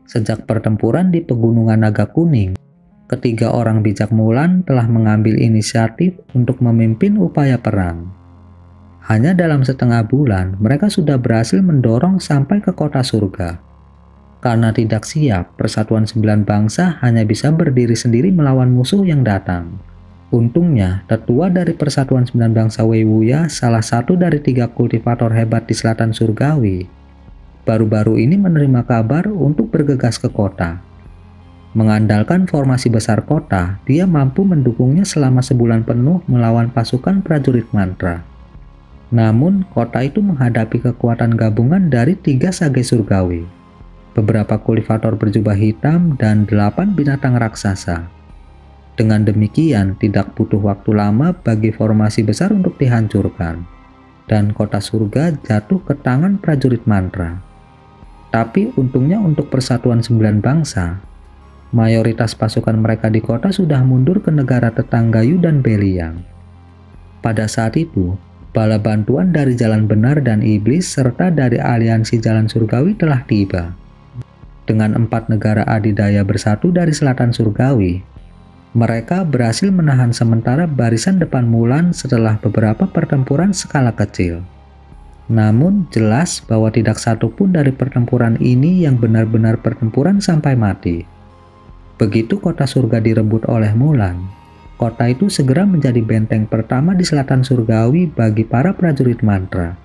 Sejak pertempuran di Pegunungan Naga Kuning, ketiga orang bijak Mulan telah mengambil inisiatif untuk memimpin upaya perang. Hanya dalam setengah bulan, mereka sudah berhasil mendorong sampai ke kota surga. Karena tidak siap, Persatuan Sembilan Bangsa hanya bisa berdiri sendiri melawan musuh yang datang. Untungnya, tetua dari Persatuan Sembilan Bangsa Wei Wuya, salah satu dari 3 kultivator hebat di selatan surgawi, baru-baru ini menerima kabar untuk bergegas ke kota. Mengandalkan formasi besar kota, dia mampu mendukungnya selama sebulan penuh melawan pasukan prajurit mantra. Namun, kota itu menghadapi kekuatan gabungan dari 3 sage surgawi, beberapa kultivator berjubah hitam, dan 8 binatang raksasa. Dengan demikian, tidak butuh waktu lama bagi formasi besar untuk dihancurkan, dan kota surga jatuh ke tangan prajurit mantra. Tapi untungnya untuk Persatuan Sembilan Bangsa, mayoritas pasukan mereka di kota sudah mundur ke negara tetangga Yu dan Beliang. Pada saat itu, bala bantuan dari Jalan Benar dan Iblis serta dari aliansi Jalan Surgawi telah tiba. Dengan 4 negara adidaya bersatu dari selatan surgawi, mereka berhasil menahan sementara barisan depan Mulan setelah beberapa pertempuran skala kecil. Namun jelas bahwa tidak satu pun dari pertempuran ini yang benar-benar pertempuran sampai mati. Begitu kota surga direbut oleh Mulan, kota itu segera menjadi benteng pertama di selatan surgawi bagi para prajurit mantra.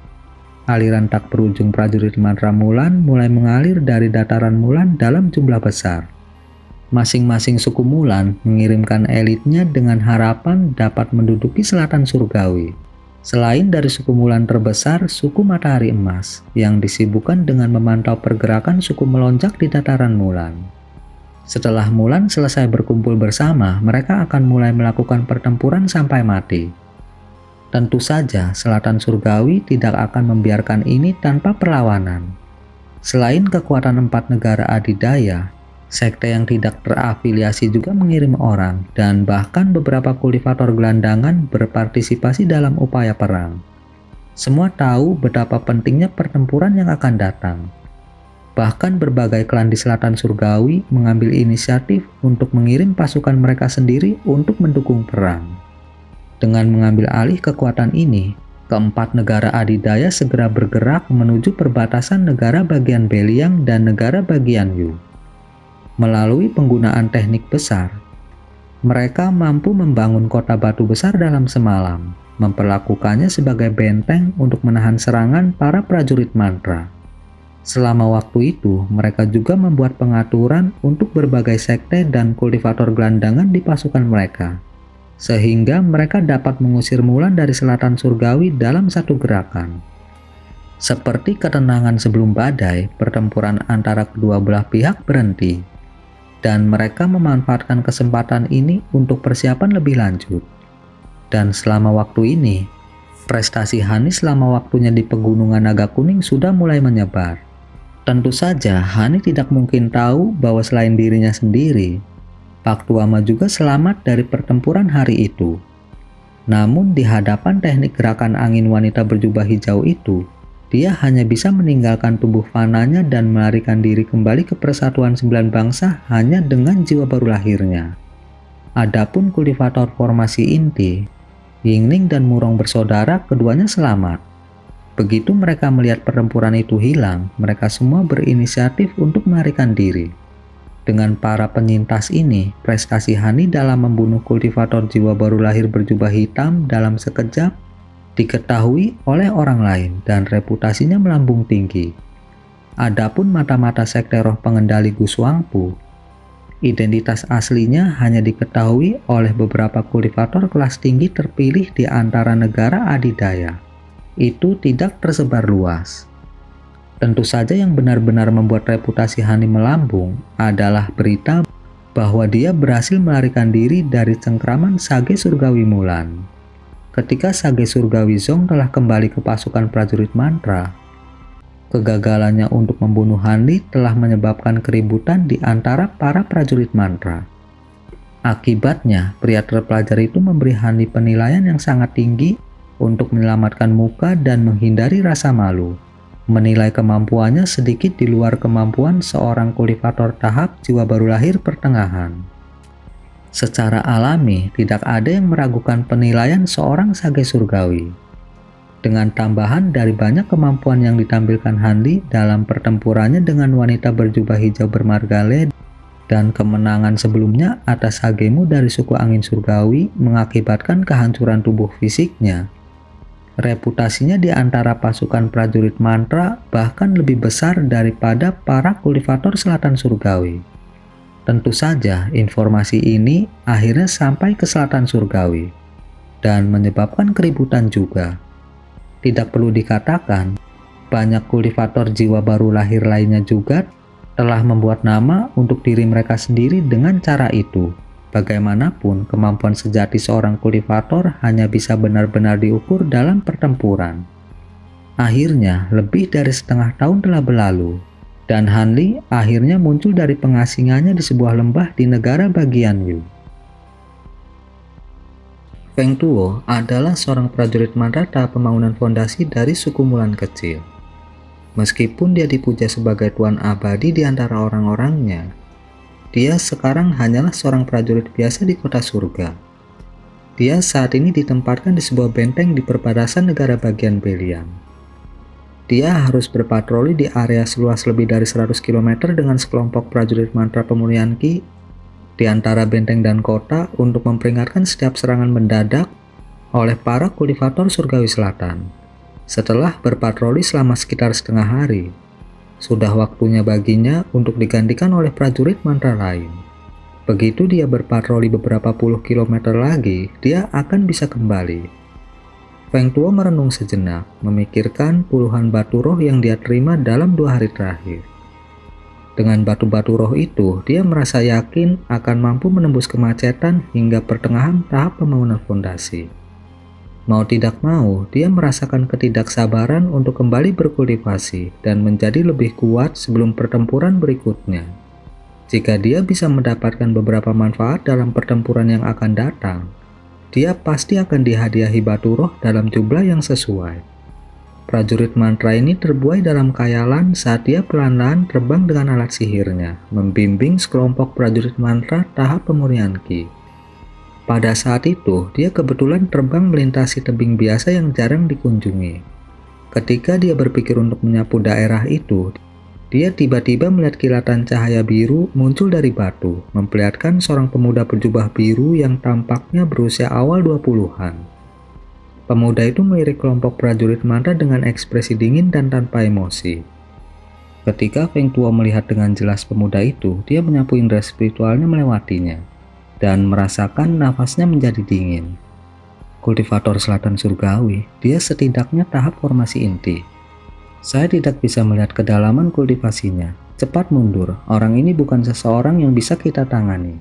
Aliran tak berujung prajurit mantra Mulan mulai mengalir dari dataran Mulan dalam jumlah besar. Masing-masing suku Mulan mengirimkan elitnya dengan harapan dapat menduduki selatan surgawi. Selain dari suku Mulan terbesar, suku Matahari Emas, yang disibukkan dengan memantau pergerakan suku melonjak di dataran Mulan. Setelah Mulan selesai berkumpul bersama, mereka akan mulai melakukan pertempuran sampai mati. Tentu saja, selatan surgawi tidak akan membiarkan ini tanpa perlawanan. Selain kekuatan 4 negara adidaya, sekte yang tidak terafiliasi juga mengirim orang, dan bahkan beberapa kultivator gelandangan berpartisipasi dalam upaya perang. Semua tahu betapa pentingnya pertempuran yang akan datang. Bahkan berbagai klan di selatan surgawi mengambil inisiatif untuk mengirim pasukan mereka sendiri untuk mendukung perang. Dengan mengambil alih kekuatan ini, keempat negara adidaya segera bergerak menuju perbatasan negara bagian Beliang dan negara bagian Yu. Melalui penggunaan teknik besar, mereka mampu membangun kota batu besar dalam semalam, memperlakukannya sebagai benteng untuk menahan serangan para prajurit mantra. Selama waktu itu, mereka juga membuat pengaturan untuk berbagai sekte dan kultivator gelandangan di pasukan mereka, sehingga mereka dapat mengusir Mulan dari selatan surgawi dalam satu gerakan. Seperti ketenangan sebelum badai, pertempuran antara kedua belah pihak berhenti, dan mereka memanfaatkan kesempatan ini untuk persiapan lebih lanjut. Dan selama waktu ini, prestasi Hani selama waktunya di Pegunungan Naga Kuning sudah mulai menyebar. Tentu saja Hani tidak mungkin tahu bahwa selain dirinya sendiri, Pak Tuama juga selamat dari pertempuran hari itu. Namun di hadapan teknik gerakan angin wanita berjubah hijau itu, dia hanya bisa meninggalkan tubuh fananya dan melarikan diri kembali ke Persatuan Sembilan Bangsa hanya dengan jiwa baru lahirnya. Adapun kultivator formasi inti, Yingning dan Murong bersaudara, keduanya selamat. Begitu mereka melihat pertempuran itu hilang, mereka semua berinisiatif untuk melarikan diri. Dengan para penyintas ini, prestasi Hani dalam membunuh kultivator jiwa baru lahir berjubah hitam dalam sekejap diketahui oleh orang lain dan reputasinya melambung tinggi. Adapun mata-mata sekte roh pengendali Guswangpu, identitas aslinya hanya diketahui oleh beberapa kultivator kelas tinggi terpilih di antara negara adidaya. Itu tidak tersebar luas. Tentu saja yang benar-benar membuat reputasi Hani melambung adalah berita bahwa dia berhasil melarikan diri dari cengkraman sage surgawi Mulan. Ketika sage surgawi Zong telah kembali ke pasukan prajurit mantra, kegagalannya untuk membunuh Hani telah menyebabkan keributan di antara para prajurit mantra. Akibatnya, pria terpelajar itu memberi Hani penilaian yang sangat tinggi untuk menyelamatkan muka dan menghindari rasa malu. menilai kemampuannya sedikit di luar kemampuan seorang kultivator tahap jiwa baru lahir pertengahan. Secara alami, tidak ada yang meragukan penilaian seorang sage surgawi. Dengan tambahan dari banyak kemampuan yang ditampilkan Hanli dalam pertempurannya dengan wanita berjubah hijau bermargale dan kemenangan sebelumnya atas sagemu dari suku angin surgawi mengakibatkan kehancuran tubuh fisiknya, reputasinya di antara pasukan prajurit mantra bahkan lebih besar daripada para kultivator selatan surgawi. Tentu saja informasi ini akhirnya sampai ke selatan surgawi dan menyebabkan keributan juga. Tidak perlu dikatakan, banyak kultivator jiwa baru lahir lainnya juga telah membuat nama untuk diri mereka sendiri dengan cara itu. Bagaimanapun, kemampuan sejati seorang kultivator hanya bisa benar-benar diukur dalam pertempuran. Akhirnya, lebih dari setengah tahun telah berlalu, dan Hanli akhirnya muncul dari pengasingannya di sebuah lembah di negara bagian Yu. Feng Tuo adalah seorang prajurit mantra tahap pembangunan fondasi dari suku Mulan kecil. Meskipun dia dipuja sebagai tuan abadi di antara orang-orangnya, dia sekarang hanyalah seorang prajurit biasa di kota surga. Dia saat ini ditempatkan di sebuah benteng di perbatasan negara bagian Belian. Dia harus berpatroli di area seluas lebih dari 100 km dengan sekelompok prajurit mantra pemulihan Ki di antara benteng dan kota untuk memperingatkan setiap serangan mendadak oleh para kultivator surgawi selatan. Setelah berpatroli selama sekitar setengah hari, sudah waktunya baginya untuk digantikan oleh prajurit mantra lain. Begitu dia berpatroli beberapa puluh kilometer lagi, dia akan bisa kembali. Feng Tuo merenung sejenak, memikirkan puluhan batu roh yang dia terima dalam 2 hari terakhir. Dengan batu-batu roh itu, dia merasa yakin akan mampu menembus kemacetan hingga pertengahan tahap pembangunan fondasi. Mau tidak mau, dia merasakan ketidaksabaran untuk kembali berkultivasi dan menjadi lebih kuat sebelum pertempuran berikutnya. Jika dia bisa mendapatkan beberapa manfaat dalam pertempuran yang akan datang, dia pasti akan dihadiahi batu roh dalam jumlah yang sesuai. Prajurit mantra ini terbuai dalam khayalan saat dia pelan-pelan terbang dengan alat sihirnya, membimbing sekelompok prajurit mantra tahap pemurnian Ki. Pada saat itu, dia kebetulan terbang melintasi tebing biasa yang jarang dikunjungi. Ketika dia berpikir untuk menyapu daerah itu, dia tiba-tiba melihat kilatan cahaya biru muncul dari batu, memperlihatkan seorang pemuda berjubah biru yang tampaknya berusia awal 20-an. Pemuda itu melirik kelompok prajurit mantra dengan ekspresi dingin dan tanpa emosi. Ketika Feng Tuo melihat dengan jelas pemuda itu, dia menyapu indera spiritualnya melewatinya dan merasakan nafasnya menjadi dingin. Kultivator selatan surgawi, dia setidaknya tahap formasi inti. Saya tidak bisa melihat kedalaman kultivasinya. Cepat mundur, orang ini bukan seseorang yang bisa kita tangani.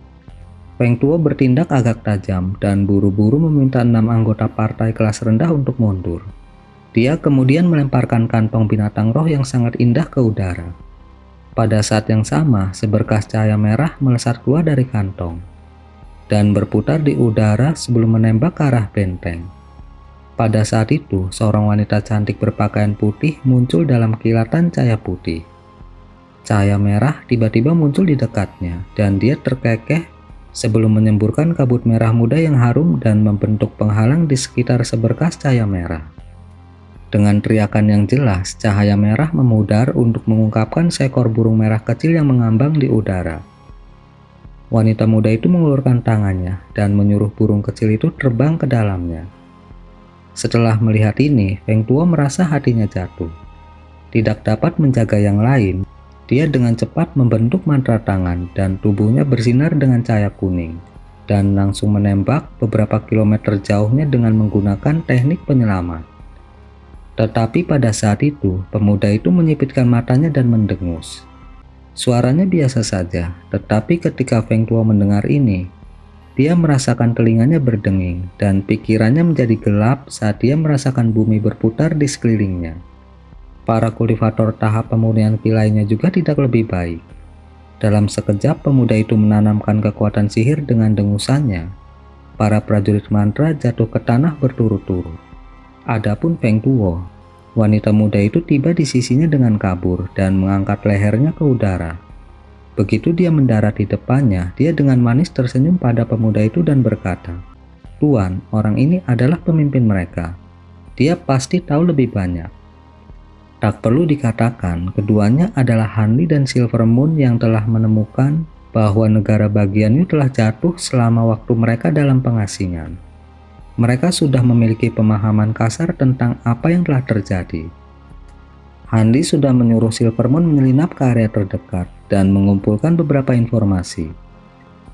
Feng Tuo bertindak agak tajam dan buru-buru meminta 6 anggota partai kelas rendah untuk mundur. Dia kemudian melemparkan kantong binatang roh yang sangat indah ke udara. Pada saat yang sama, seberkas cahaya merah melesat keluar dari kantong dan berputar di udara sebelum menembak ke arah benteng. Pada saat itu, seorang wanita cantik berpakaian putih muncul dalam kilatan cahaya putih. Cahaya merah tiba-tiba muncul di dekatnya dan dia terkekeh sebelum menyemburkan kabut merah muda yang harum dan membentuk penghalang di sekitar seberkas cahaya merah. Dengan teriakan yang jelas, cahaya merah memudar untuk mengungkapkan seekor burung merah kecil yang mengambang di udara. Wanita muda itu mengulurkan tangannya dan menyuruh burung kecil itu terbang ke dalamnya. Setelah melihat ini, Feng Tuo merasa hatinya jatuh. Tidak dapat menjaga yang lain, dia dengan cepat membentuk mantra tangan dan tubuhnya bersinar dengan cahaya kuning dan langsung menembak beberapa kilometer jauhnya dengan menggunakan teknik penyelamat. Tetapi pada saat itu, pemuda itu menyipitkan matanya dan mendengus. Suaranya biasa saja, tetapi ketika Feng Tuo mendengar ini, dia merasakan telinganya berdenging dan pikirannya menjadi gelap saat dia merasakan bumi berputar di sekelilingnya. Para kultivator tahap pemurnian Ki lainnya juga tidak lebih baik. Dalam sekejap pemuda itu menanamkan kekuatan sihir dengan dengusannya. Para prajurit mantra jatuh ke tanah berturut-turut. Adapun Feng Tuo, Wanita muda itu tiba di sisinya dengan kabur dan mengangkat lehernya ke udara. Begitu dia mendarat di depannya, dia dengan manis tersenyum pada pemuda itu dan berkata, "Tuan, orang ini adalah pemimpin mereka. Dia pasti tahu lebih banyak." Tak perlu dikatakan, keduanya adalah Hanli dan Silvermoon yang telah menemukan bahwa negara bagiannya telah jatuh selama waktu mereka dalam pengasingan. Mereka sudah memiliki pemahaman kasar tentang apa yang telah terjadi. Hanli sudah menyuruh Silvermoon menyelinap ke area terdekat dan mengumpulkan beberapa informasi.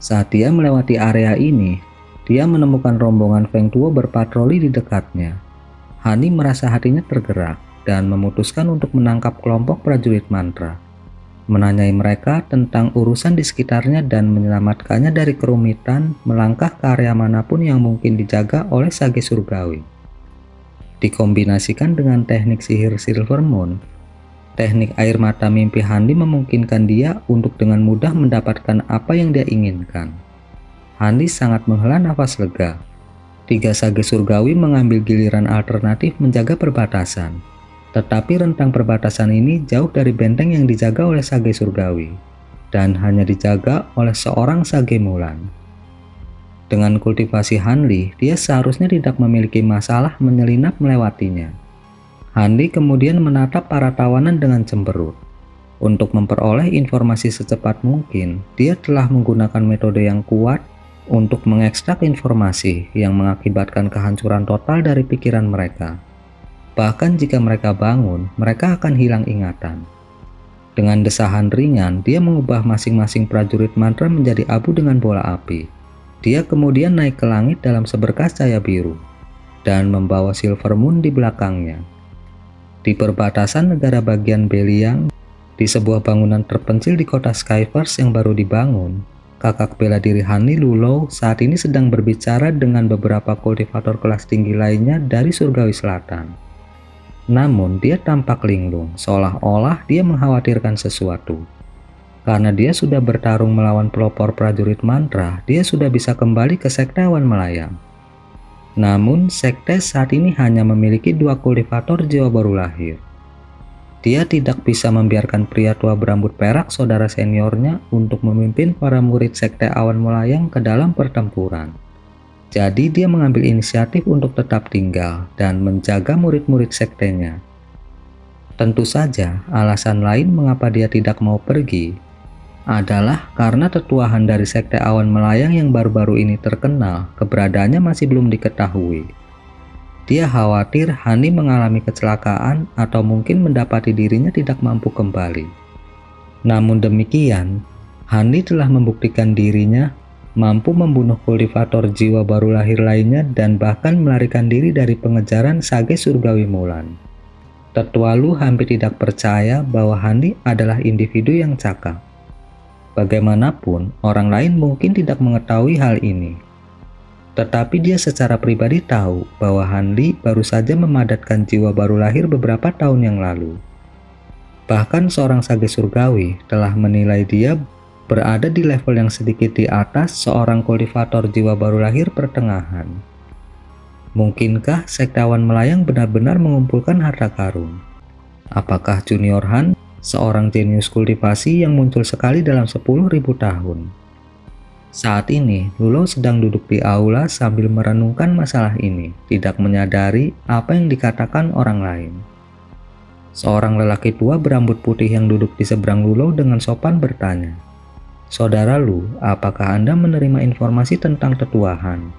Saat dia melewati area ini, dia menemukan rombongan Feng Tuo berpatroli di dekatnya. Hanli merasa hatinya tergerak dan memutuskan untuk menangkap kelompok prajurit mantra, menanyai mereka tentang urusan di sekitarnya dan menyelamatkannya dari kerumitan melangkah ke area manapun yang mungkin dijaga oleh Sage Surgawi. Dikombinasikan dengan teknik sihir Silvermoon, teknik air mata mimpi Hanli memungkinkan dia untuk dengan mudah mendapatkan apa yang dia inginkan. Hanli sangat menghela nafas lega. 3 Sage Surgawi mengambil giliran alternatif menjaga perbatasan. Tetapi rentang perbatasan ini jauh dari benteng yang dijaga oleh Sage Surgawi dan hanya dijaga oleh seorang Sage Mulan. Dengan kultivasi Hanli, dia seharusnya tidak memiliki masalah menyelinap melewatinya. Hanli kemudian menatap para tawanan dengan cemberut. Untuk memperoleh informasi secepat mungkin, dia telah menggunakan metode yang kuat untuk mengekstrak informasi yang mengakibatkan kehancuran total dari pikiran mereka. Bahkan jika mereka bangun, mereka akan hilang ingatan. Dengan desahan ringan, dia mengubah masing-masing prajurit mantra menjadi abu dengan bola api. Dia kemudian naik ke langit dalam seberkas cahaya biru dan membawa Silvermoon di belakangnya. Di perbatasan negara bagian Beliang, di sebuah bangunan terpencil di kota Skyverse yang baru dibangun, kakak bela diri Hanli Lulou saat ini sedang berbicara dengan beberapa kultivator kelas tinggi lainnya dari Surgawi Selatan. Namun dia tampak linglung, seolah-olah dia mengkhawatirkan sesuatu. Karena dia sudah bertarung melawan pelopor prajurit mantra, dia sudah bisa kembali ke sekte awan melayang. Namun sekte saat ini hanya memiliki 2 kultivator jiwa baru lahir. Dia tidak bisa membiarkan pria tua berambut perak saudara seniornya untuk memimpin para murid sekte awan melayang ke dalam pertempuran. Jadi dia mengambil inisiatif untuk tetap tinggal dan menjaga murid-murid sektenya. Tentu saja alasan lain mengapa dia tidak mau pergi adalah karena tetuahan dari sekte awan melayang yang baru-baru ini terkenal keberadaannya masih belum diketahui. Dia khawatir Hanli mengalami kecelakaan atau mungkin mendapati dirinya tidak mampu kembali. Namun demikian, Hanli telah membuktikan dirinya mampu membunuh kultivator jiwa baru lahir lainnya dan bahkan melarikan diri dari pengejaran Sage Surgawi Mulan. Tetua Lu hampir tidak percaya bahwa Hanli adalah individu yang cakap. Bagaimanapun, orang lain mungkin tidak mengetahui hal ini. Tetapi dia secara pribadi tahu bahwa Hanli baru saja memadatkan jiwa baru lahir beberapa tahun yang lalu. Bahkan seorang Sage Surgawi telah menilai dia berada di level yang sedikit di atas seorang kultivator jiwa baru lahir pertengahan. Mungkinkah sekte awan melayang benar-benar mengumpulkan harta karun? Apakah Junior Han seorang jenius kultivasi yang muncul sekali dalam 10.000 tahun? Saat ini, Lulou sedang duduk di aula sambil merenungkan masalah ini, tidak menyadari apa yang dikatakan orang lain. Seorang lelaki tua berambut putih yang duduk di seberang Lulou dengan sopan bertanya, "Saudara Lu, apakah Anda menerima informasi tentang tetuahan?"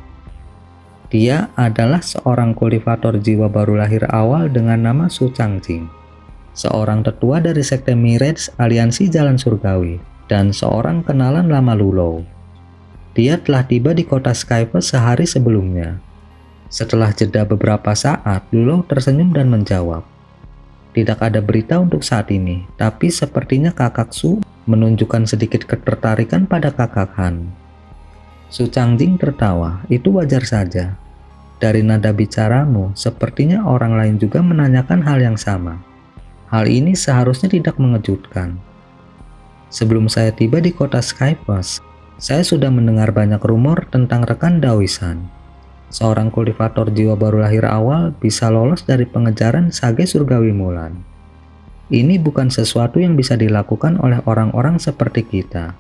Dia adalah seorang kultivator jiwa baru lahir awal dengan nama Su Changjing, seorang tetua dari sekte Mirage Aliansi Jalan Surgawi, dan seorang kenalan lama Lulou. Dia telah tiba di kota Skyverse sehari sebelumnya. Setelah jeda beberapa saat, Lulou tersenyum dan menjawab, "Tidak ada berita untuk saat ini, tapi sepertinya kakak Su menunjukkan sedikit ketertarikan pada kakak Han." Su Changjing tertawa, "Itu wajar saja. Dari nada bicaramu, sepertinya orang lain juga menanyakan hal yang sama. Hal ini seharusnya tidak mengejutkan. Sebelum saya tiba di kota Skyverse, saya sudah mendengar banyak rumor tentang rekan Daoishan. seorang kultivator jiwa baru lahir awal bisa lolos dari pengejaran Sage Surgawi Mulan. Ini bukan sesuatu yang bisa dilakukan oleh orang-orang seperti kita.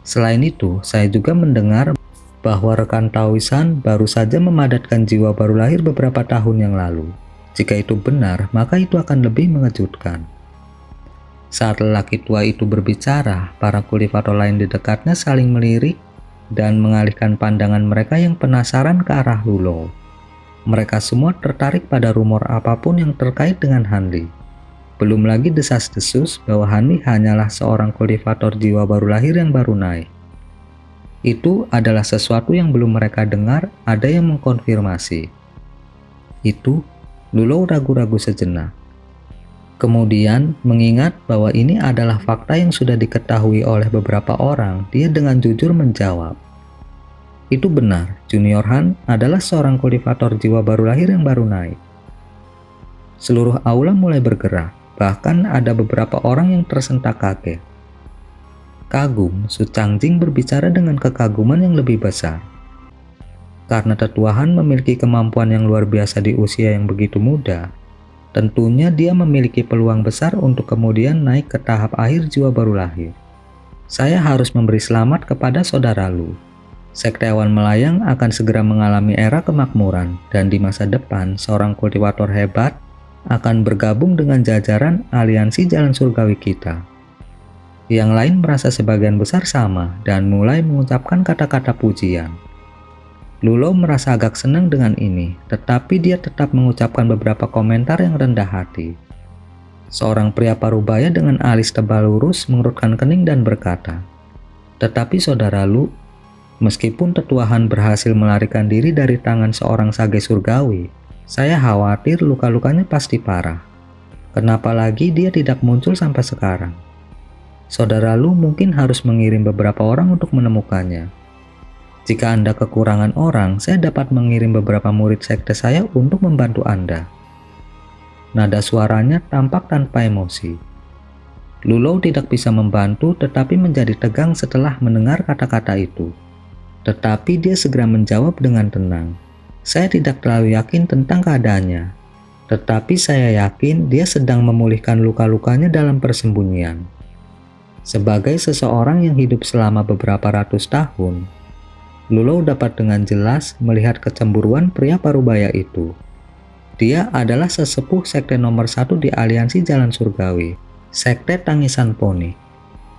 Selain itu, saya juga mendengar bahwa rekan Taoisan baru saja memadatkan jiwa baru lahir beberapa tahun yang lalu. Jika itu benar, maka itu akan lebih mengejutkan. Saat lelaki tua itu berbicara, para kultivator lain di dekatnya saling melirik dan mengalihkan pandangan mereka yang penasaran ke arah Lulo. Mereka semua tertarik pada rumor apapun yang terkait dengan Hanli. Belum lagi desas-desus bahwa Hanli hanyalah seorang kultivator jiwa baru lahir yang baru naik. Itu adalah sesuatu yang belum mereka dengar, ada yang mengkonfirmasi. Itu, Lulo ragu-ragu sejenak. Kemudian, mengingat bahwa ini adalah fakta yang sudah diketahui oleh beberapa orang, dia dengan jujur menjawab. Itu benar, Junior Han adalah seorang kultivator jiwa baru lahir yang baru naik. Seluruh aula mulai bergerak, bahkan ada beberapa orang yang tersentak kaget. Kagum, Su Changjing berbicara dengan kekaguman yang lebih besar. Karena tetua Han memiliki kemampuan yang luar biasa di usia yang begitu muda, tentunya dia memiliki peluang besar untuk kemudian naik ke tahap akhir jiwa baru lahir. Saya harus memberi selamat kepada saudara Lu. Sekte Awan Melayang akan segera mengalami era kemakmuran, dan di masa depan seorang kultivator hebat akan bergabung dengan jajaran aliansi Jalan Surgawi kita. Yang lain merasa sebagian besar sama dan mulai mengucapkan kata-kata pujian. Lulo merasa agak senang dengan ini, tetapi dia tetap mengucapkan beberapa komentar yang rendah hati. Seorang pria parubaya dengan alis tebal lurus mengerutkan kening dan berkata, "Tetapi saudara Lu, meskipun tetua Han berhasil melarikan diri dari tangan seorang sage surgawi, saya khawatir luka-lukanya pasti parah. Kenapa lagi dia tidak muncul sampai sekarang? Saudara Lu mungkin harus mengirim beberapa orang untuk menemukannya. Jika Anda kekurangan orang, saya dapat mengirim beberapa murid sekte saya untuk membantu Anda." Nada suaranya tampak tanpa emosi. Lulo tidak bisa membantu tetapi menjadi tegang setelah mendengar kata-kata itu. Tetapi dia segera menjawab dengan tenang, "Saya tidak terlalu yakin tentang keadaannya. Tetapi saya yakin dia sedang memulihkan luka-lukanya dalam persembunyian." Sebagai seseorang yang hidup selama beberapa ratus tahun, Lulo dapat dengan jelas melihat kecemburuan pria parubaya itu. Dia adalah sesepuh sekte nomor 1 di aliansi Jalan Surgawi, Sekte Tangisan Poni.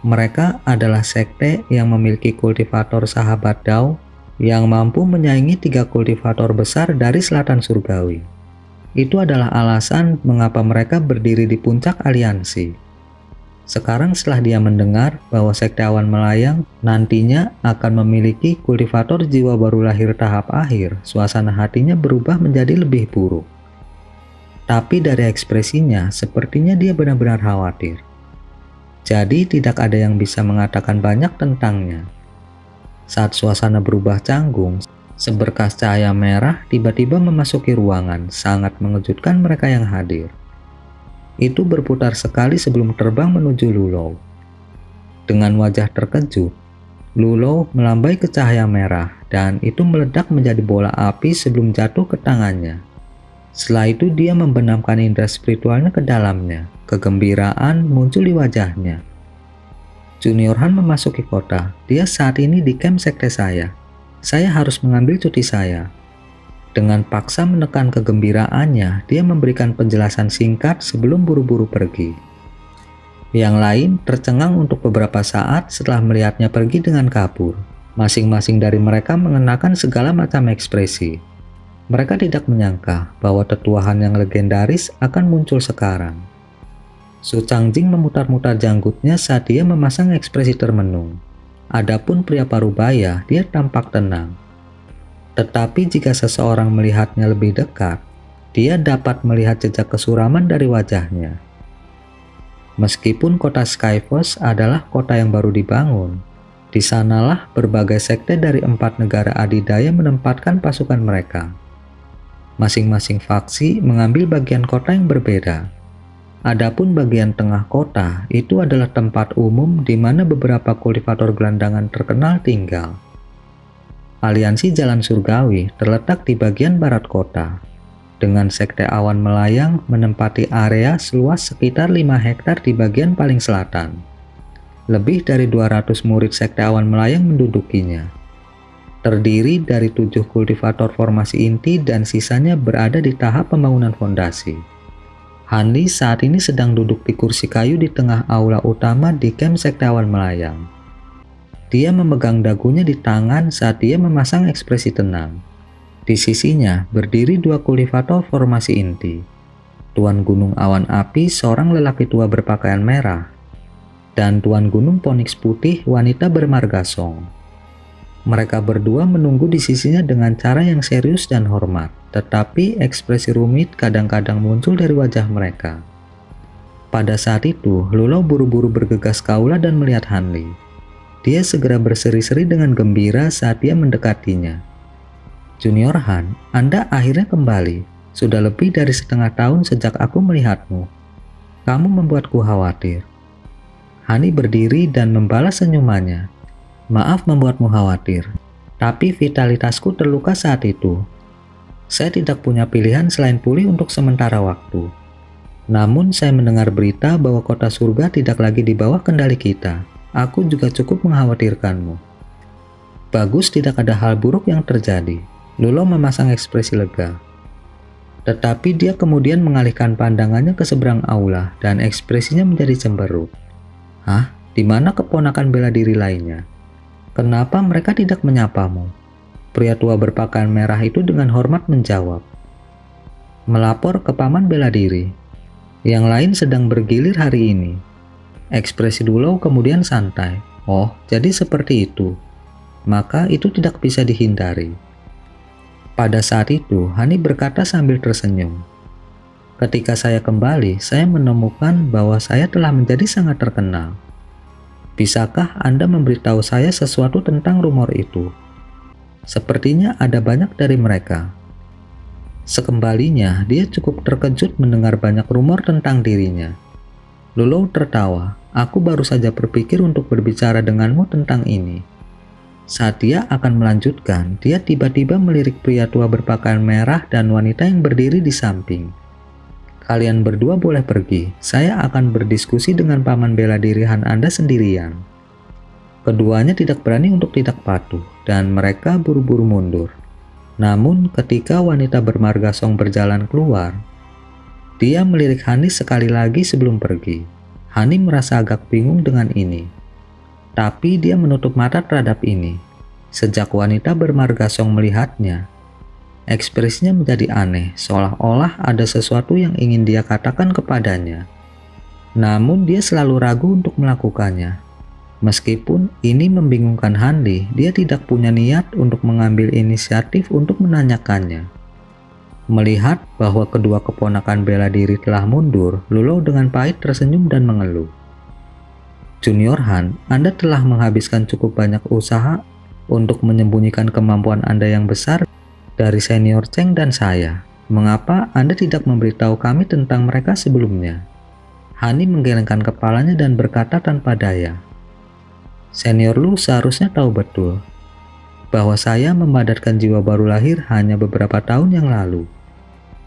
Mereka adalah sekte yang memiliki kultivator sahabat Dao yang mampu menyaingi 3 kultivator besar dari Selatan Surgawi. Itu adalah alasan mengapa mereka berdiri di puncak aliansi. Sekarang setelah dia mendengar bahwa Sekte Awan Melayang nantinya akan memiliki kultivator jiwa baru lahir tahap akhir, suasana hatinya berubah menjadi lebih buruk. Tapi dari ekspresinya, sepertinya dia benar-benar khawatir. Jadi tidak ada yang bisa mengatakan banyak tentangnya. Saat suasana berubah canggung, seberkas cahaya merah tiba-tiba memasuki ruangan, sangat mengejutkan mereka yang hadir. Itu berputar sekali sebelum terbang menuju Lulo. Dengan wajah terkejut, Lulo melambai ke cahaya merah dan itu meledak menjadi bola api sebelum jatuh ke tangannya. Setelah itu dia membenamkan indera spiritualnya ke dalamnya. Kegembiraan muncul di wajahnya. Junior Han memasuki kota. Dia saat ini di camp sekte saya. Saya harus mengambil cuti saya. Dengan paksa menekan kegembiraannya, dia memberikan penjelasan singkat sebelum buru-buru pergi. Yang lain tercengang untuk beberapa saat setelah melihatnya pergi dengan kabur. Masing-masing dari mereka mengenakan segala macam ekspresi. Mereka tidak menyangka bahwa tetua Han yang legendaris akan muncul sekarang. Su Changjing memutar-mutar janggutnya saat dia memasang ekspresi termenung. Adapun pria parubaya, dia tampak tenang. Tetapi jika seseorang melihatnya lebih dekat, dia dapat melihat jejak kesuraman dari wajahnya. Meskipun kota Skyforce adalah kota yang baru dibangun, di sanalah berbagai sekte dari 4 negara adidaya menempatkan pasukan mereka. Masing-masing faksi mengambil bagian kota yang berbeda. Adapun bagian tengah kota itu adalah tempat umum di mana beberapa kultivator gelandangan terkenal tinggal. Aliansi Jalan Surgawi terletak di bagian barat kota, dengan Sekte Awan Melayang menempati area seluas sekitar 5 hektar di bagian paling selatan. Lebih dari 200 murid Sekte Awan Melayang mendudukinya. Terdiri dari 7 kultivator formasi inti dan sisanya berada di tahap pembangunan fondasi. Hanli saat ini sedang duduk di kursi kayu di tengah aula utama di camp Sekte Awan Melayang. Dia memegang dagunya di tangan saat dia memasang ekspresi tenang. Di sisinya berdiri 2 kultivator formasi inti. Tuan Gunung Awan Api, seorang lelaki tua berpakaian merah, dan Tuan Gunung Poniks Putih, wanita bermarga Song. Mereka berdua menunggu di sisinya dengan cara yang serius dan hormat, tetapi ekspresi rumit kadang-kadang muncul dari wajah mereka. Pada saat itu, Lulau buru-buru bergegas ke aula dan melihat Hanli. Dia segera berseri-seri dengan gembira saat dia mendekatinya. "Junior Han, Anda akhirnya kembali. Sudah lebih dari setengah tahun sejak aku melihatmu. Kamu membuatku khawatir." Hani berdiri dan membalas senyumannya. "Maaf membuatmu khawatir, tapi vitalitasku terluka saat itu. Saya tidak punya pilihan selain pulih untuk sementara waktu. Namun saya mendengar berita bahwa kota surga tidak lagi di bawah kendali kita. Aku juga cukup mengkhawatirkanmu." "Bagus, tidak ada hal buruk yang terjadi." Lulo memasang ekspresi lega. Tetapi dia kemudian mengalihkan pandangannya ke seberang aula dan ekspresinya menjadi cemberut. "Hah? Di mana keponakan bela diri lainnya? Kenapa mereka tidak menyapamu?" Pria tua berpakaian merah itu dengan hormat menjawab. "Melapor ke paman bela diri. Yang lain sedang bergilir hari ini." Ekspresi Lulo kemudian santai. "Oh, jadi seperti itu. Maka itu tidak bisa dihindari." Pada saat itu, Hani berkata sambil tersenyum. "Ketika saya kembali, saya menemukan bahwa saya telah menjadi sangat terkenal. Bisakah Anda memberitahu saya sesuatu tentang rumor itu? Sepertinya ada banyak dari mereka." Sekembalinya, dia cukup terkejut mendengar banyak rumor tentang dirinya. Lulo tertawa. "Aku baru saja berpikir untuk berbicara denganmu tentang ini." Saat dia akan melanjutkan, dia tiba-tiba melirik pria tua berpakaian merah dan wanita yang berdiri di samping. "Kalian berdua boleh pergi. Saya akan berdiskusi dengan paman bela diri Han Anda sendirian." Keduanya tidak berani untuk tidak patuh, dan mereka buru-buru mundur. Namun ketika wanita bermarga Song berjalan keluar, dia melirik Hani sekali lagi sebelum pergi. Hani merasa agak bingung dengan ini. Tapi dia menutup mata terhadap ini. Sejak wanita bermarga Song melihatnya, ekspresinya menjadi aneh, seolah-olah ada sesuatu yang ingin dia katakan kepadanya. Namun dia selalu ragu untuk melakukannya. Meskipun ini membingungkan Hanli, dia tidak punya niat untuk mengambil inisiatif untuk menanyakannya. Melihat bahwa kedua keponakan bela diri telah mundur, Lulo dengan pahit tersenyum dan mengeluh. "Junior Han, Anda telah menghabiskan cukup banyak usaha untuk menyembunyikan kemampuan Anda yang besar dari senior Cheng dan saya. Mengapa Anda tidak memberitahu kami tentang mereka sebelumnya?" Hani menggelengkan kepalanya dan berkata tanpa daya, "Senior Lu seharusnya tahu betul bahwa saya memadatkan jiwa baru lahir hanya beberapa tahun yang lalu.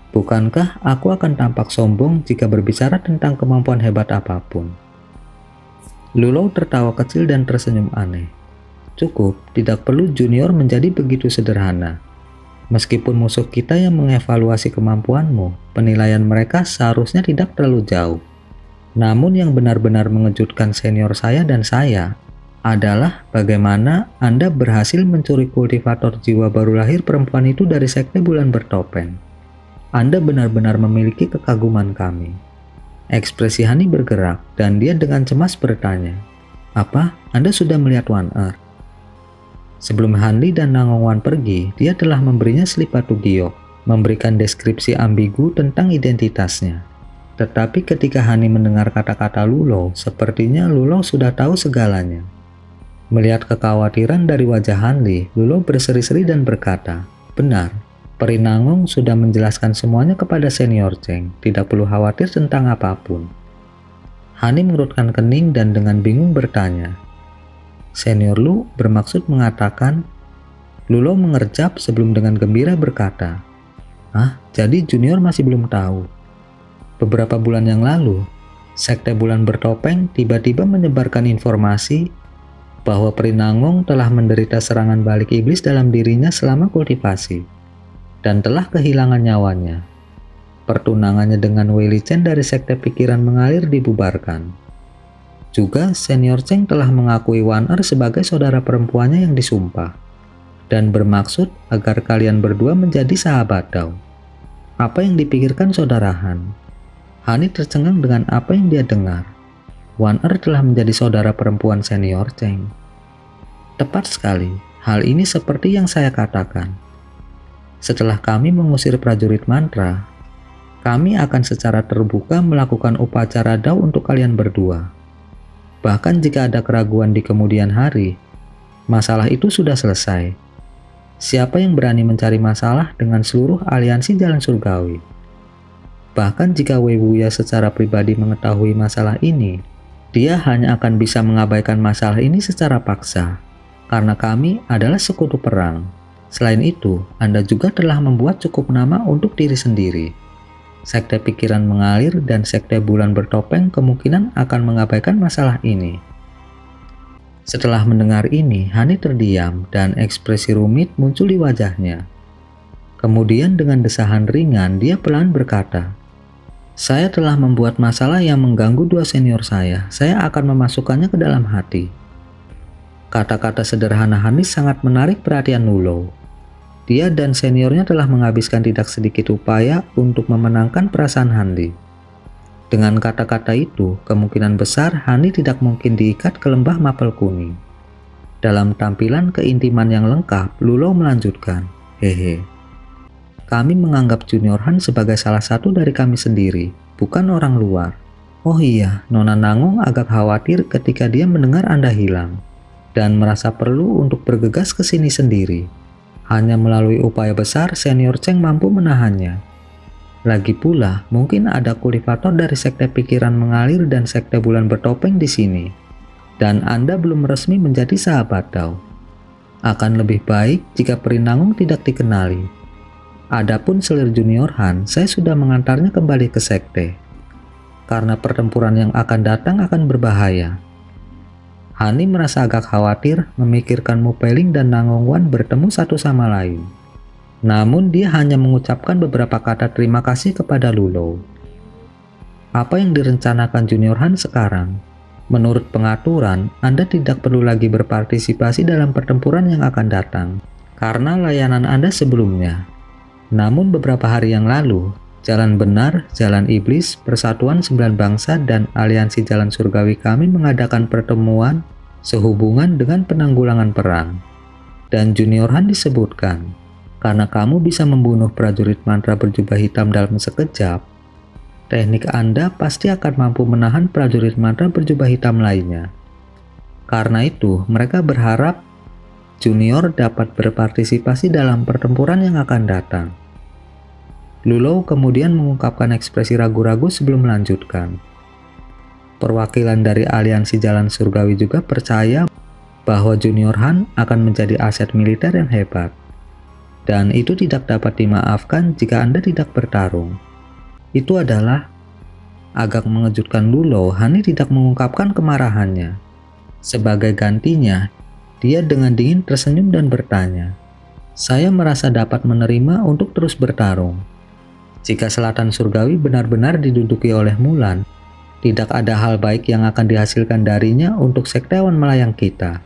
Bukankah aku akan tampak sombong jika berbicara tentang kemampuan hebat apapun?" Lulo tertawa kecil dan tersenyum aneh. "Cukup, tidak perlu junior menjadi begitu sederhana. Meskipun musuh kita yang mengevaluasi kemampuanmu, penilaian mereka seharusnya tidak terlalu jauh. Namun yang benar-benar mengejutkan senior saya dan saya adalah bagaimana Anda berhasil mencuri kultivator jiwa baru lahir perempuan itu dari sekte bulan bertopeng. Anda benar-benar memiliki kekaguman kami." Ekspresi Hani bergerak dan dia dengan cemas bertanya, "Apa? Anda sudah melihat One Earth?" Sebelum Hanli dan Nangong Wan pergi, dia telah memberinya slip batu giok, memberikan deskripsi ambigu tentang identitasnya. Tetapi ketika Hani mendengar kata-kata Lulo, sepertinya Lulo sudah tahu segalanya. Melihat kekhawatiran dari wajah Hanli, Lulo berseri-seri dan berkata, "Benar. Peri Nangong sudah menjelaskan semuanya kepada senior Cheng, tidak perlu khawatir tentang apapun." Hani mengerutkan kening dan dengan bingung bertanya, "Senior Lu bermaksud mengatakan Lulo mengerjap sebelum dengan gembira berkata, "Ah, jadi junior masih belum tahu." Beberapa bulan yang lalu, Sekte Bulan Bertopeng tiba-tiba menyebarkan informasi bahwa Prinangung telah menderita serangan balik iblis dalam dirinya selama kultivasi dan telah kehilangan nyawanya. Pertunangannya dengan Wei Li Chen dari Sekte Pikiran Mengalir dibubarkan. Juga Senior Cheng telah mengakui Wan Er sebagai saudara perempuannya yang disumpah dan bermaksud agar kalian berdua menjadi sahabat dao. Apa yang dipikirkan saudara Han? Hani tercengang dengan apa yang dia dengar. Wan Er telah menjadi saudara perempuan Senior Cheng. Tepat sekali, hal ini seperti yang saya katakan. Setelah kami mengusir prajurit mantra, kami akan secara terbuka melakukan upacara dao untuk kalian berdua. Bahkan jika ada keraguan di kemudian hari, masalah itu sudah selesai. Siapa yang berani mencari masalah dengan seluruh aliansi jalan surgawi? Bahkan jika Wei Wuya secara pribadi mengetahui masalah ini, dia hanya akan bisa mengabaikan masalah ini secara paksa, karena kami adalah sekutu perang. Selain itu, Anda juga telah membuat cukup nama untuk diri sendiri. Sekte Pikiran Mengalir dan Sekte Bulan Bertopeng kemungkinan akan mengabaikan masalah ini. Setelah mendengar ini, Hani terdiam dan ekspresi rumit muncul di wajahnya. Kemudian dengan desahan ringan, dia pelan berkata, "Saya telah membuat masalah yang mengganggu dua senior saya. Saya akan memasukkannya ke dalam hati." Kata-kata sederhana Hani sangat menarik perhatian Lulo. Dia dan seniornya telah menghabiskan tidak sedikit upaya untuk memenangkan perasaan Hani. Dengan kata-kata itu, kemungkinan besar Hani tidak mungkin diikat ke lembah Mapel Kuning. Dalam tampilan keintiman yang lengkap, Lulo melanjutkan, "Hehe. Kami menganggap Junior Han sebagai salah satu dari kami sendiri, bukan orang luar. Oh iya, Nona Nangung agak khawatir ketika dia mendengar Anda hilang, dan merasa perlu untuk bergegas ke sini sendiri. Hanya melalui upaya besar, Senior Cheng mampu menahannya. Lagi pula, mungkin ada kultivator dari Sekte Pikiran Mengalir dan Sekte Bulan Bertopeng di sini, dan Anda belum resmi menjadi sahabat dao. Akan lebih baik jika Prinangung tidak dikenali. Adapun selir Junior Han, saya sudah mengantarnya kembali ke sekte, karena pertempuran yang akan datang akan berbahaya." Hani merasa agak khawatir memikirkan Mu Peling dan Nangung Wan bertemu satu sama lain. Namun dia hanya mengucapkan beberapa kata terima kasih kepada Lulo. Apa yang direncanakan Junior Han sekarang? Menurut pengaturan, Anda tidak perlu lagi berpartisipasi dalam pertempuran yang akan datang, karena layanan Anda sebelumnya. Namun beberapa hari yang lalu, Jalan Benar, Jalan Iblis, Persatuan 9 Bangsa, dan Aliansi Jalan Surgawi kami mengadakan pertemuan sehubungan dengan penanggulangan perang. Dan Junior Han disebutkan. Karena kamu bisa membunuh prajurit mantra berjubah hitam dalam sekejap, teknik Anda pasti akan mampu menahan prajurit mantra berjubah hitam lainnya. Karena itu, mereka berharap Junior dapat berpartisipasi dalam pertempuran yang akan datang. Lulo kemudian mengungkapkan ekspresi ragu-ragu sebelum melanjutkan. Perwakilan dari Aliansi Jalan Surgawi juga percaya bahwa Junior Han akan menjadi aset militer yang hebat. Dan itu tidak dapat dimaafkan jika Anda tidak bertarung. Itu adalah agak mengejutkan Lulo. Hani tidak mengungkapkan kemarahannya. Sebagai gantinya, dia dengan dingin tersenyum dan bertanya, "Saya merasa dapat menerima untuk terus bertarung. Jika Selatan Surgawi benar-benar diduduki oleh Mulan, tidak ada hal baik yang akan dihasilkan darinya untuk sektewan melayang kita.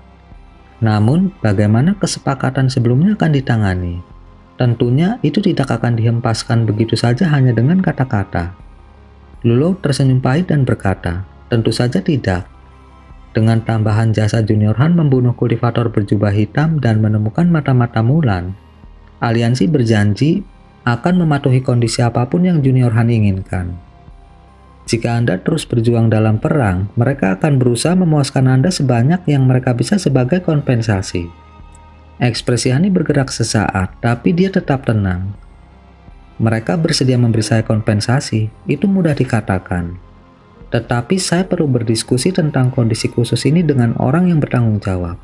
Namun, bagaimana kesepakatan sebelumnya akan ditangani? Tentunya itu tidak akan dihempaskan begitu saja hanya dengan kata-kata." Lulo tersenyum pahit dan berkata, "Tentu saja tidak. Dengan tambahan jasa Junior Han membunuh kultivator berjubah hitam dan menemukan mata-mata Mulan, aliansi berjanji akan mematuhi kondisi apapun yang Junior Han inginkan. Jika Anda terus berjuang dalam perang, mereka akan berusaha memuaskan Anda sebanyak yang mereka bisa sebagai kompensasi." Ekspresi Hani bergerak sesaat, tapi dia tetap tenang. "Mereka bersedia memberi saya kompensasi, itu mudah dikatakan. Tetapi saya perlu berdiskusi tentang kondisi khusus ini dengan orang yang bertanggung jawab."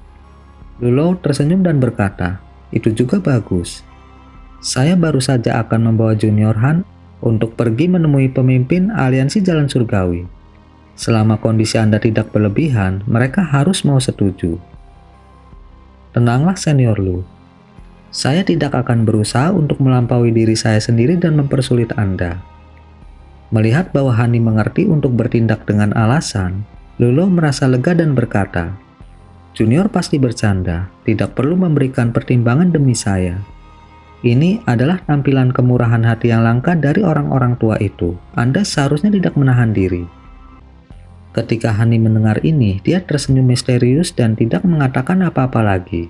Lulo tersenyum dan berkata, Itu juga bagus. Saya baru saja akan membawa Junior Han untuk pergi menemui pemimpin aliansi Jalan Surgawi. Selama kondisi Anda tidak berlebihan, mereka harus mau setuju. Tenanglah Senior Lu. Saya tidak akan berusaha untuk melampaui diri saya sendiri dan mempersulit Anda. Melihat bahwa Hani mengerti untuk bertindak dengan alasan, Lulo merasa lega dan berkata, Junior pasti bercanda, tidak perlu memberikan pertimbangan demi saya. Ini adalah tampilan kemurahan hati yang langka dari orang-orang tua itu. Anda seharusnya tidak menahan diri. Ketika Hani mendengar ini, dia tersenyum misterius dan tidak mengatakan apa-apa lagi.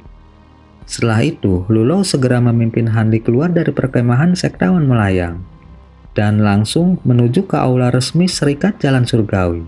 Setelah itu, Lulo segera memimpin Hanli keluar dari perkemahan sektawan melayang dan langsung menuju ke aula resmi Serikat Jalan Surgawi.